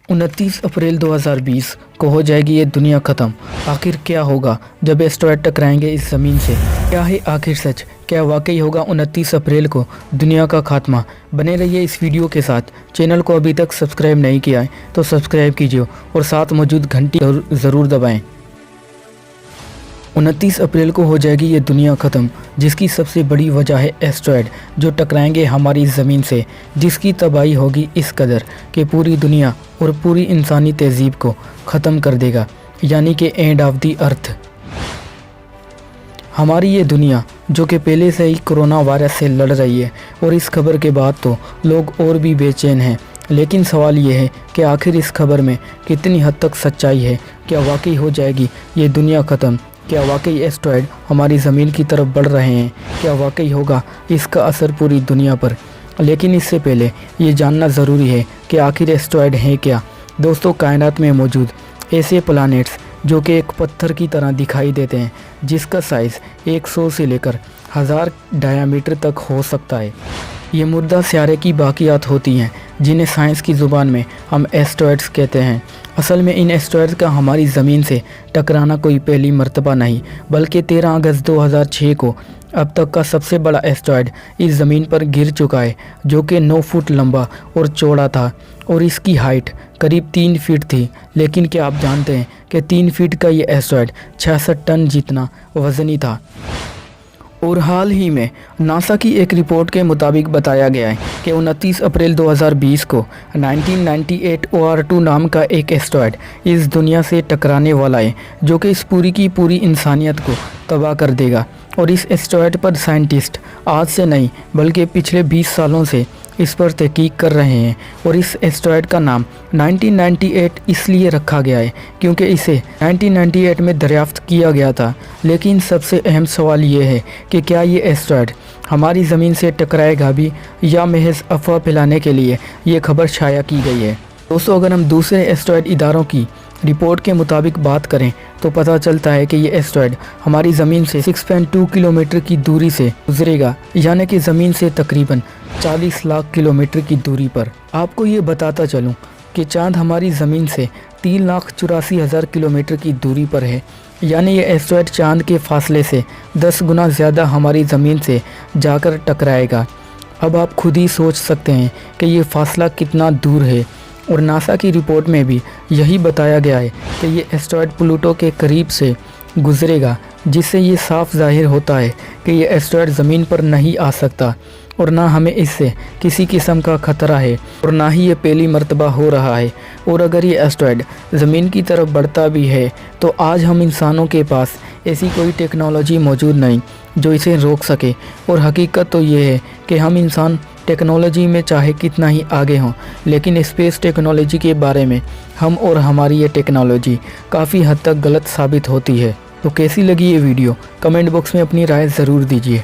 29 अप्रैल 2020 को हो जाएगी ये दुनिया ख़त्म। आखिर क्या होगा जब एस्टेरॉयड टकराएंगे इस ज़मीन से? क्या है आखिर सच? क्या वाकई होगा 29 अप्रैल को दुनिया का खात्मा? बने रहिए इस वीडियो के साथ। चैनल को अभी तक सब्सक्राइब नहीं किया है तो सब्सक्राइब कीजिए और साथ मौजूद घंटी ज़रूर दबाएँ। 29 अप्रैल को हो जाएगी ये दुनिया ख़त्म, जिसकी सबसे बड़ी वजह है एस्टेरॉयड जो टकराएंगे हमारी ज़मीन से, जिसकी तबाही होगी इस कदर कि पूरी दुनिया और पूरी इंसानी तहज़ीब को ख़त्म कर देगा, यानी कि एंड ऑफ दी अर्थ। हमारी ये दुनिया जो कि पहले से ही कोरोना वायरस से लड़ रही है और इस खबर के बाद तो लोग और भी बेचैन हैं। लेकिन सवाल ये है कि आखिर इस खबर में कितनी हद तक सच्चाई है? क्या वाकई हो जाएगी ये दुनिया ख़त्म? क्या वाकई एस्टेरॉयड हमारी ज़मीन की तरफ बढ़ रहे हैं? क्या वाकई होगा इसका असर पूरी दुनिया पर? लेकिन इससे पहले ये जानना ज़रूरी है कि आखिर एस्टेरॉयड हैं क्या। दोस्तों, कायनात में मौजूद ऐसे प्लैनेट्स जो कि एक पत्थर की तरह दिखाई देते हैं, जिसका साइज़ 100 से लेकर 1000 डायामीटर तक हो सकता है। ये मुर्दा स्यारे की बाकियात होती हैं, जिन्हें साइंस की ज़ुबान में हम एस्टेरॉयड्स कहते हैं। असल में इन एस्टेरॉयड्स का हमारी ज़मीन से टकराना कोई पहली मर्तबा नहीं, बल्कि 13 अगस्त 2006 को अब तक का सबसे बड़ा एस्टेरॉयड इस ज़मीन पर गिर चुका है, जो कि 9 फुट लंबा और चौड़ा था और इसकी हाइट करीब 3 फीट थी। लेकिन क्या आप जानते हैं कि 3 फीट का ये एस्टेरॉयड 66 टन जितना वज़नी था? और हाल ही में नासा की एक रिपोर्ट के मुताबिक बताया गया है कि 29 अप्रैल 2020 को 1998 OR2 नाम का एक एस्टेरॉयड इस दुनिया से टकराने वाला है, जो कि इस पूरी की पूरी इंसानियत को तबाह कर देगा। और इस एस्टेरॉयड पर साइंटिस्ट आज से नहीं बल्कि पिछले 20 सालों से इस पर तहकीक कर रहे हैं। और इस एस्टेरॉयड का नाम 1998 इसलिए रखा गया है क्योंकि इसे 1998 में दरियाफ्त किया गया था। लेकिन सबसे अहम सवाल ये है कि क्या ये एस्टेरॉयड हमारी ज़मीन से टकराएगा भी, या महज अफवाह फैलाने के लिए ये खबर शाया की गई है? दोस्तों, अगर हम दूसरे एस्टेरॉयड इदारों की रिपोर्ट के मुताबिक बात करें तो पता चलता है कि ये एस्टेरॉयड हमारी ज़मीन से 6.2 किलोमीटर की दूरी से गुजरेगा, यानी कि ज़मीन से तकरीबन 40 लाख किलोमीटर की दूरी पर। आपको ये बताता चलूँ कि चाँद हमारी ज़मीन से 3,84,000 किलोमीटर की दूरी पर है, यानी ये एस्टेरॉयड चाँद के फासले से 10 गुना ज़्यादा हमारी ज़मीन से जाकर टकराएगा। अब आप खुद ही सोच सकते हैं कि ये फासला कितना दूर है। और नासा की रिपोर्ट में भी यही बताया गया है कि ये एस्टेरॉयड प्लूटो के करीब से गुजरेगा, जिससे ये साफ जाहिर होता है कि ये एस्टेरॉयड ज़मीन पर नहीं आ सकता और ना हमें इससे किसी किस्म का ख़तरा है और ना ही ये पहली मर्तबा हो रहा है। और अगर ये एस्टेरॉयड ज़मीन की तरफ बढ़ता भी है तो आज हम इंसानों के पास ऐसी कोई टेक्नोलॉजी मौजूद नहीं जो इसे रोक सके। और हकीकत तो ये है कि हम इंसान टेक्नोलॉजी में चाहे कितना ही आगे हों, लेकिन स्पेस टेक्नोलॉजी के बारे में हम और हमारी ये टेक्नोलॉजी काफ़ी हद तक गलत साबित होती है। तो कैसी लगी ये वीडियो? कमेंट बॉक्स में अपनी राय ज़रूर दीजिए।